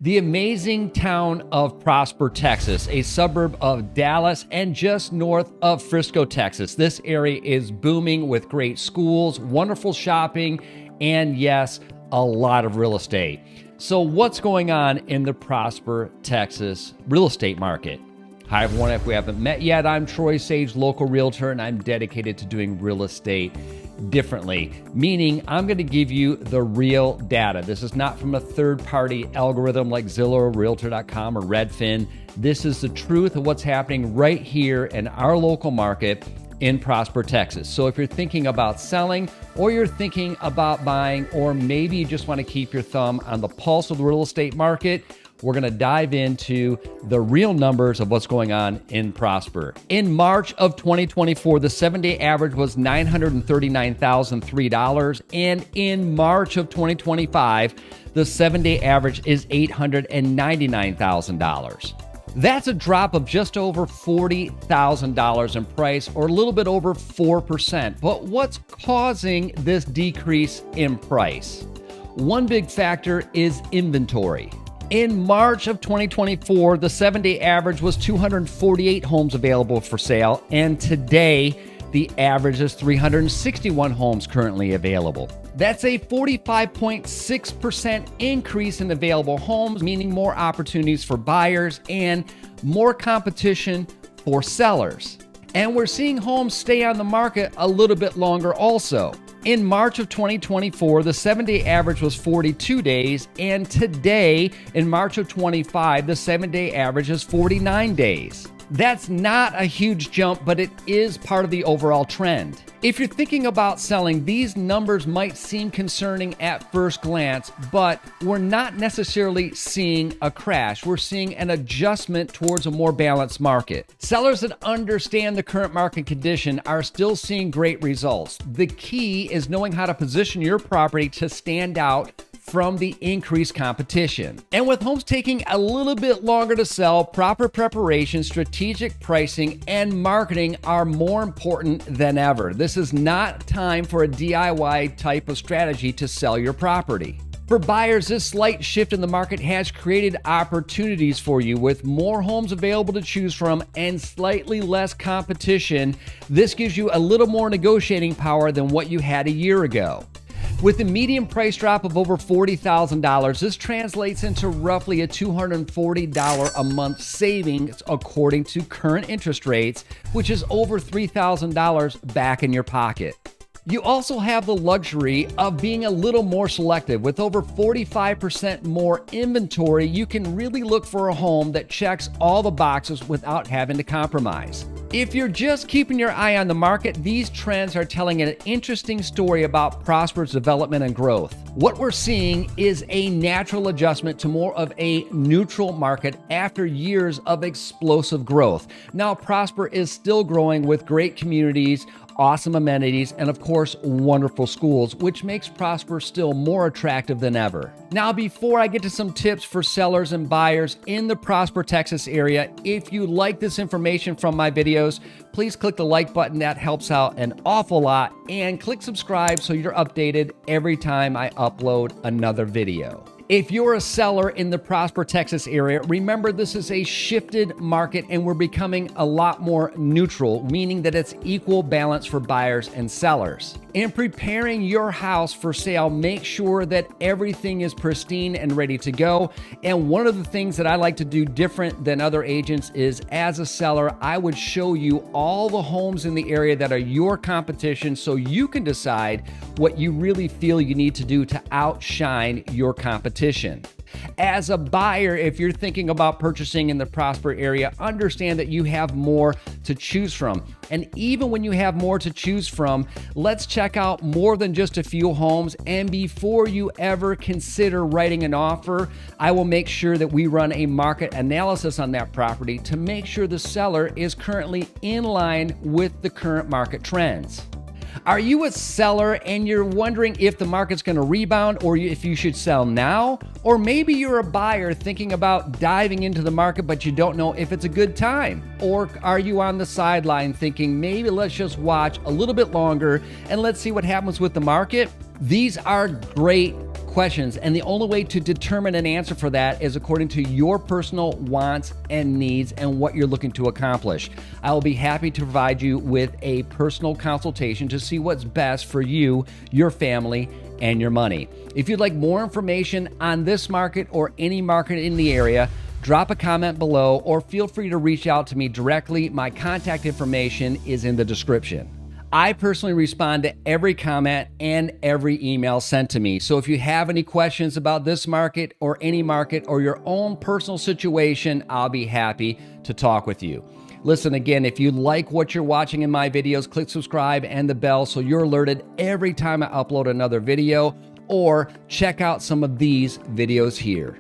The amazing town of Prosper, Texas, a suburb of Dallas and just north of Frisco, Texas. This area is booming with great schools, wonderful shopping, and yes, a lot of real estate. So what's going on in the Prosper, Texas real estate market? Hi everyone, if we haven't met yet, I'm Troy Sage, local realtor, and I'm dedicated to doing real estate differently, meaning I'm going to give you the real data. This is not from a third-party algorithm like Zillow, Realtor.com, or Redfin. This is the truth of what's happening right here in our local market in Prosper, Texas. So if you're thinking about selling, or you're thinking about buying, or maybe you just want to keep your thumb on the pulse of the real estate market, we're going to dive into the real numbers of what's going on in Prosper. In March of 2024, the 7-day average was $939,003. And in March of 2025, the 7-day average is $899,000. That's a drop of just over $40,000 in price, or a little bit over 4%. But what's causing this decrease in price? One big factor is inventory. In March of 2024, the 7-day average was 248 homes available for sale, and today the average is 361 homes currently available. That's a 45.6% increase in available homes, meaning more opportunities for buyers and more competition for sellers. And we're seeing homes stay on the market a little bit longer also. In March of 2024, the 7-day average was 42 days, and today, in March of 25, the 7-day average is 49 days. That's not a huge jump, but it is part of the overall trend. If you're thinking about selling, these numbers might seem concerning at first glance, but we're not necessarily seeing a crash. We're seeing an adjustment towards a more balanced market. Sellers that understand the current market condition are still seeing great results. The key is knowing how to position your property to stand out from the increased competition. And with homes taking a little bit longer to sell, proper preparation, strategic pricing, and marketing are more important than ever. This is not time for a DIY type of strategy to sell your property. For buyers, this slight shift in the market has created opportunities for you. With more homes available to choose from and slightly less competition, this gives you a little more negotiating power than what you had a year ago. With a median price drop of over $40,000, this translates into roughly a $240 a month savings according to current interest rates, which is over $3,000 back in your pocket. You also have the luxury of being a little more selective. With over 45% more inventory, you can really look for a home that checks all the boxes without having to compromise. If you're just keeping your eye on the market, these trends are telling an interesting story about Prosper's development and growth. What we're seeing is a natural adjustment to more of a neutral market after years of explosive growth. Now, Prosper is still growing with great communities, awesome amenities, and of course, wonderful schools, which makes Prosper still more attractive than ever. Now, before I get to some tips for sellers and buyers in the Prosper, Texas area, if you like this information from my videos, please click the like button. That helps out an awful lot, and click subscribe so you're updated every time I upload another video. If you're a seller in the Prosper, Texas area, remember this is a shifted market and we're becoming a lot more neutral, meaning that it's equal balance for buyers and sellers. In preparing your house for sale, make sure that everything is pristine and ready to go. And one of the things that I like to do different than other agents is, as a seller, I would show you all the homes in the area that are your competition so you can decide what you really feel you need to do to outshine your competition. As a buyer, if you're thinking about purchasing in the Prosper area, understand that you have more to choose from. And even when you have more to choose from, let's check out more than just a few homes. And before you ever consider writing an offer, I will make sure that we run a market analysis on that property to make sure the seller is currently in line with the current market trends. Are you a seller and you're wondering if the market's going to rebound or if you should sell now? Or maybe you're a buyer thinking about diving into the market, but you don't know if it's a good time. Or are you on the sideline thinking, maybe let's just watch a little bit longer and let's see what happens with the market? These are great questions, and the only way to determine an answer for that is according to your personal wants and needs and what you're looking to accomplish. I will be happy to provide you with a personal consultation to see what's best for you, your family, and your money. If you'd like more information on this market or any market in the area, drop a comment below or feel free to reach out to me directly. My contact information is in the description. I personally respond to every comment and every email sent to me. So if you have any questions about this market or any market or your own personal situation, I'll be happy to talk with you. Listen, again, if you like what you're watching in my videos, click subscribe and the bell so you're alerted every time I upload another video, or check out some of these videos here.